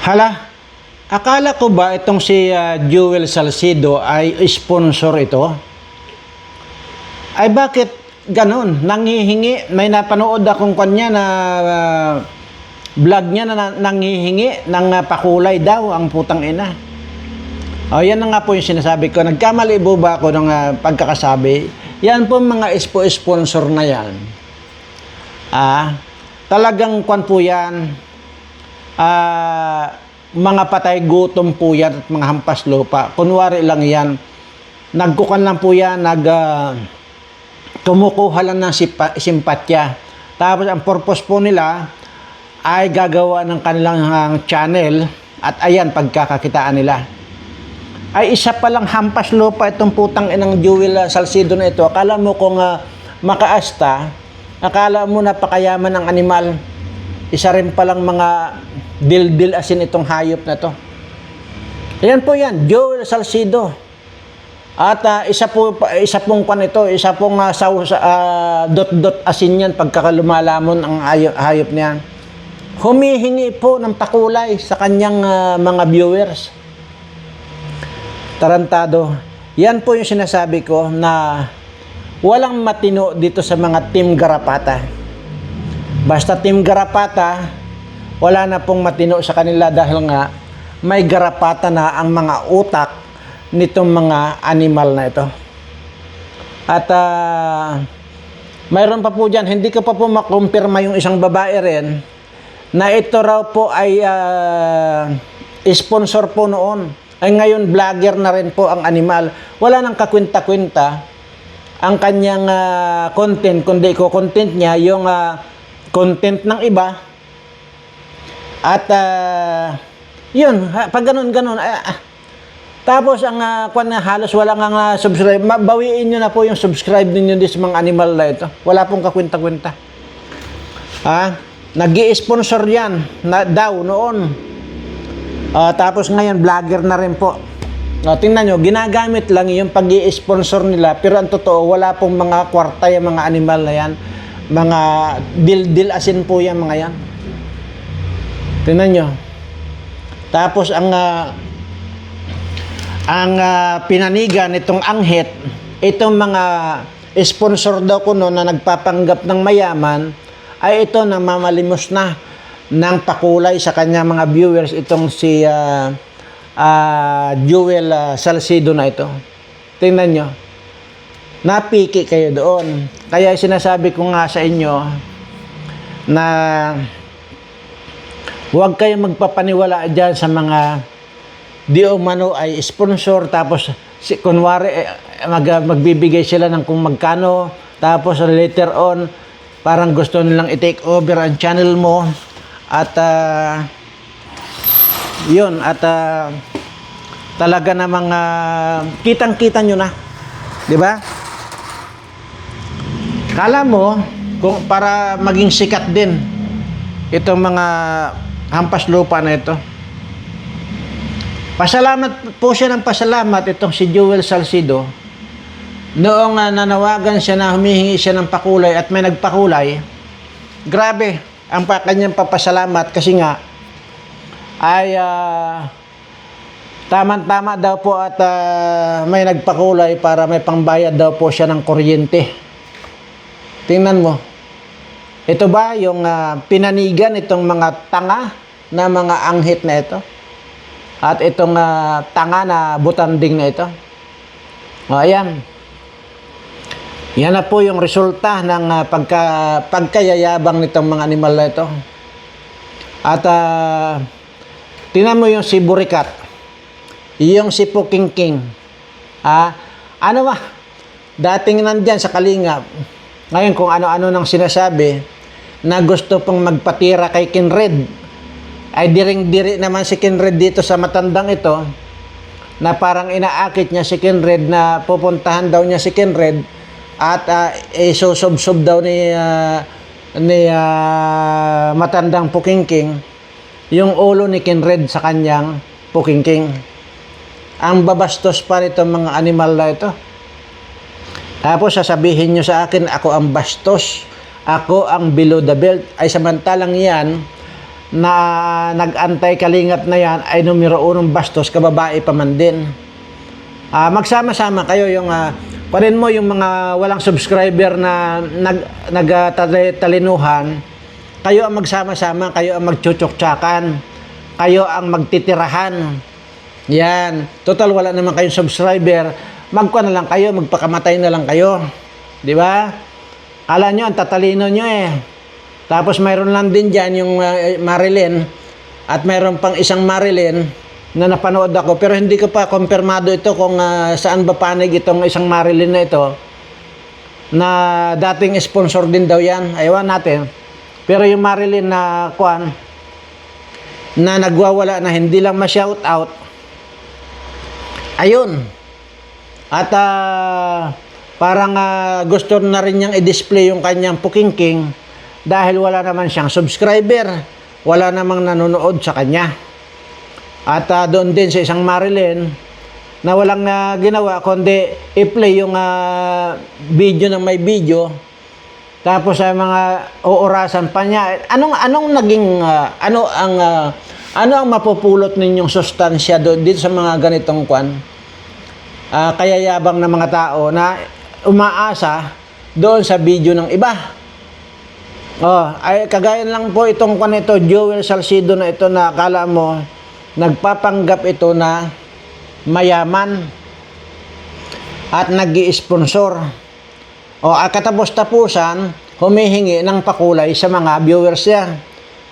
Hala, akala ko ba itong si Joel Salcido ay sponsor ito? Ay bakit ganun? Nanghihingi, may napanood akong kanya na vlog niya na nanghihingi ng pakulay daw ang putang ina. O yan na nga po yung sinasabi ko. Nagkamali po ba ako ng pagkakasabi? Yan po mga sponsor na yan. Talagang kwan po yan. Mga patay gutom po yan at mga hampas lupa. Kunwari lang yan. Nagkukan lang po yan. Kumukuha lang ng simpatya. Tapos ang purpose po nila ay gagawa ng kanilang channel at ayan pagkakakitaan nila. Ay isa palang hampas lupa itong putang inang Joel Salcido na ito. Akala mo kung makaasta, akala mo napakayaman ng animal. Isa rin palang mga dildil asin itong hayop na to. Ayan po yan, Joel Salcido. At isa pong pan ito, isa pong dot-dot asin yan pagkakalumalamon ang hayop niya. Humihingi po ng pakulay sa kanyang mga viewers. Tarantado. Yan po yung sinasabi ko na walang matino dito sa mga Team Garapata. Basta Team Garapata, wala na pong matino sa kanila dahil nga may garapata na ang mga utak nitong mga animal na ito. At mayroon pa po dyan, hindi ko pa po makumpirma yung isang babae rin na ito raw po ay sponsor po noon. Ay ngayon vlogger na rin po ang animal. Wala nang kakwenta-kwenta ang kanyang content, kundi ko content niya yung content ng iba. At yun, pag ganun-ganun, tapos ang halos wala nga subscribe. Bawiin nyo na po yung subscribe ninyo sa mga animal na ito. Wala pong kakwenta-kwenta. Nag-i-sponsor yan daw noon. Tapos ngayon, vlogger na rin po. Tingnan nyo, ginagamit lang yung pag-i-sponsor nila. Pero ang totoo, wala pong mga kwarta yung mga animal na yan. Mga dil-dil asin po yan mga yan. Tingnan nyo. Tapos ang pinanigan itong anghit, itong mga sponsor daw ko no, na nagpapanggap ng mayaman, ay ito na mamalimos na ng pakulay sa kanya mga viewers itong si Joel Salcido na ito. Tingnan nyo. Napiki kayo doon. Kaya sinasabi ko nga sa inyo na huwag kayong magpapaniwala dyan sa mga di umano ay sponsor tapos kunwari magbibigay sila ng kung magkano tapos later on parang gusto nilang i-take over ang channel mo. At yun, at talaga namang kitang-kita nyo na. Di ba? Kala mo, kung para maging sikat din itong mga hampas lupa na ito. Pasalamat po siya ng pasalamat itong si Joel Salcido. Noong nanawagan siya na humihingi siya ng pakulay at may nagpakulay, grabe ang kanyang papasalamat kasi nga ay tama-tama daw po at may nagpakulay para may pangbayad daw po siya ng kuryente. Tingnan mo. Ito ba yung pinanigan itong mga tanga na mga anghit na ito? At itong tanga na butanding na ito? Ayan. Yan na po yung resulta ng pagkayayabang nitong mga animal na ito. At tingnan mo yung si Burikat, yung si Pukingking. Ano ba? Dating nandyan sa Kalingap. Ngayon kung ano-ano nang sinasabi na gusto pong magpatira kay Kinred. Ay diring-diri naman si Kinred dito sa matandang ito na parang inaakit niya si Kinred na pupuntahan daw niya si Kinred at isusub-sub daw ni matandang Pukingking yung ulo ni Kinred sa kanyang Pukingking. Ang babastos pa nito mga animal na ito. Tapos sasabihin nyo sa akin, ako ang bastos, ako ang below the belt. Ay samantalang yan, na nag-antay kalingap na yan ay numero 1 bastos, kababae pa man din. Magsama-sama kayo yung parin mo yung mga walang subscriber na nagtalinuhan, kayo ang magsama-sama, kayo ang magchuchuktsakan, kayo ang magtitirahan. Yan. Total wala naman kayong subscriber, magkuha na lang kayo, magpakamatay na lang kayo. Di ba? Kala nyo, ang tatalino nyo eh. Tapos mayroon lang din dyan yung Marilyn, at mayroon pang isang Marilyn na napanood ako, pero hindi ko pa kumpirmado ito kung saan ba panig itong isang Marilyn na ito, na dating sponsor din daw yan. Ayawan natin. Pero yung Marilyn na kuan, na nagwawala na hindi lang ma-shout out, ayun. At parang gusto na rin niyang i-display yung kanyang pukingking dahil wala naman siyang subscriber, wala namang nanonood sa kanya. At doon din sa isang Marilyn na walang ginawa kundi i-play yung video ng may video, tapos sa mga uurasan pa niya. Anong naging ano ang mapupulot ninyong sustansya doon dito sa mga ganitong kwan? Kaya yabang ng mga tao na umaasa doon sa video ng iba. Ay kagaya lang po itong kwan ito, Joel Salcido na ito, na akala mo nagpapanggap ito na mayaman at nag-i-sponsor. Katapos-tapusan, humihingi ng pakulay sa mga viewers niya.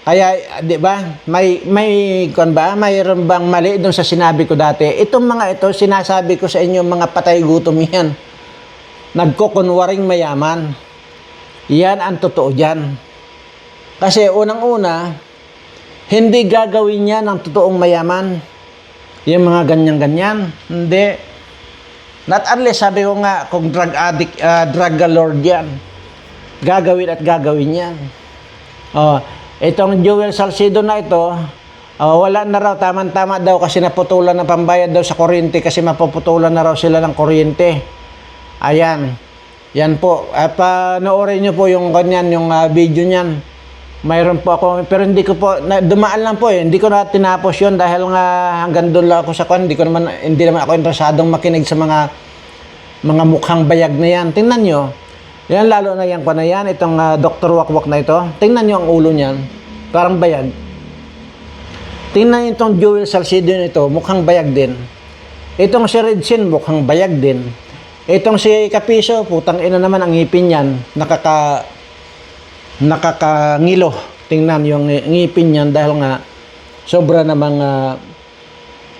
Kaya, di ba, mayroon bang mali doon sa sinabi ko dati? Itong mga ito, sinasabi ko sa inyo, mga patay gutom yan. Nagkukunwaring mayaman. Yan ang totoo dyan. Kasi unang-una, hindi gagawin niya ng totoong mayaman. Yung mga ganyan-ganyan. Hindi. Not unless, sabi ko nga, kung drug addict, drug lord yan, gagawin at gagawin yan. Itong Joel Salcido na ito, wala na raw, tama-tama daw kasi naputulan ng pambayad daw sa kuryente, kasi mapuputulan na raw sila ng kuryente. Ayan. Yan po. Panoorin nyo po yung kanyan, yung video niyan. Mayroon po ako, pero hindi ko po, dumaan lang po eh. Hindi ko na tinapos yun dahil nga hanggang doon lang ako sa kwan. Hindi naman ako interesadong makinig sa mga mukhang bayag na yan. Tingnan nyo. Yan, lalo na yan, kwan na yan, itong Dr. Wakwak na ito. Tingnan nyo ang ulo niyan. Parang bayag. Tingnan nyo itong Joel Salcido nito, mukhang bayag din. Itong si Redsin, mukhang bayag din. Itong si Kapiso, putang ina naman ang ngipin niyan. Nakakangilo. Tingnan yung ngipin niyan dahil nga sobra namang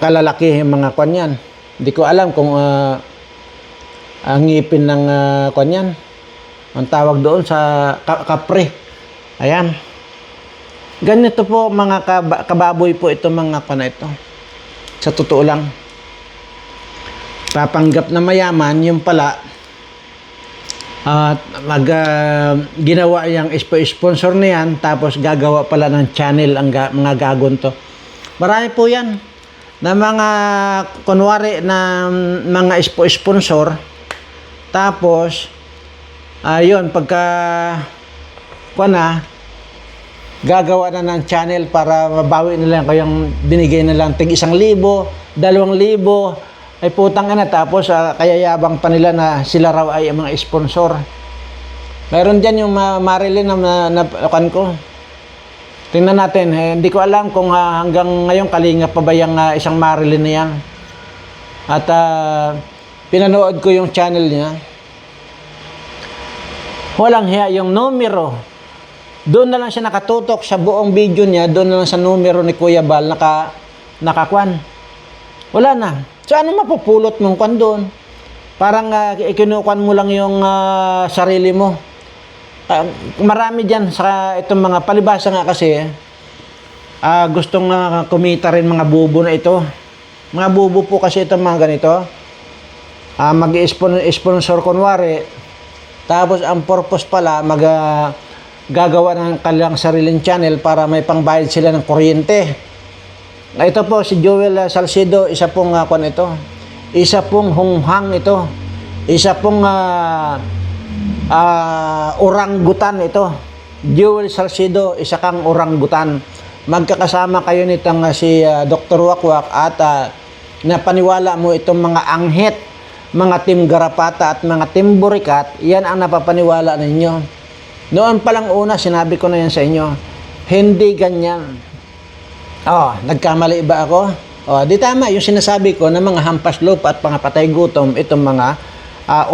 kalalaki yung mga kwan yan. Hindi ko alam kung ang ngipin ng kwan yan. Ang tawag doon sa kapre. Ayan. Ganito po mga kababoy po ito, mga kwan na ito. Sa totoo lang. Papanggap na mayaman, yung pala ginawa yung sponsor na yan, tapos gagawa pala ng channel ang mga gagon to. Marami po yan na mga kunwari na mga sponsor, tapos yun, pagka gagawa na ng channel para mabawi nila kayong binigay na lang tig 1,000, 2,000, ay putang ina, tapos kaya yabang pa nila na sila raw ay mga sponsor. Mayroon dyan yung Marilyn na ko. Tingnan natin, hindi ko alam kung hanggang ngayon kalingap pa ba yung isang Marilyn na yan. At pinanood ko yung channel niya. Walang hiya yung numero. Doon na lang siya nakatutok sa buong video niya, doon na lang sa numero ni Kuya Bal nakakwan. Wala na. So, anong mapupulot mong kwan doon? Parang ikinukuan mo lang yung sarili mo. Marami dyan sa itong mga palibasa nga kasi, gustong kumita rin mga bubo na ito. Mga bubo po kasi itong mga ganito. Mag-sponsor kunwari, tapos ang purpose pala, gagawa ng kanilang sariling channel para may pangbayad sila ng kuryente. Ito po si Joel Salcido, isa pong kwan ito. Isa pong hunghang ito. Isa pong oranggutan ito. Joel Salcido, isa kang oranggutan. magkakasama kayo nitong si Dr. Wakwak at napaniwala mo itong mga anghit, mga Team Garapata at mga Team Burikat, yan ang napapaniwala ninyo. Noon palang una, sinabi ko na yan sa inyo, hindi ganyan. Nagkamali ba ako? Di tama yung sinasabi ko na mga hampas lupa at mga patay gutom, itong mga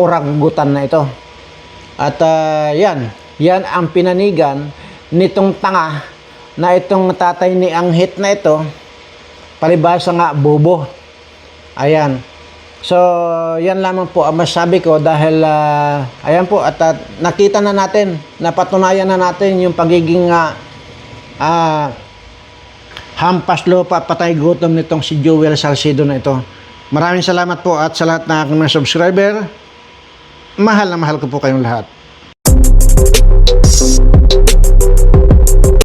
orangutan na ito. At yan ang pinanigan nitong tanga na itong tatay ni Anghit na ito, palibhasa nga bobo. Ayan. So, yan lamang po ang masabi ko dahil ayan po at nakita na natin, napatunayan na natin yung pagiging hampas lupa at patay gutom nitong si Joel Salcido na ito. Maraming salamat po at sa lahat ng aking mga subscriber. Mahal na mahal ko po kayong lahat.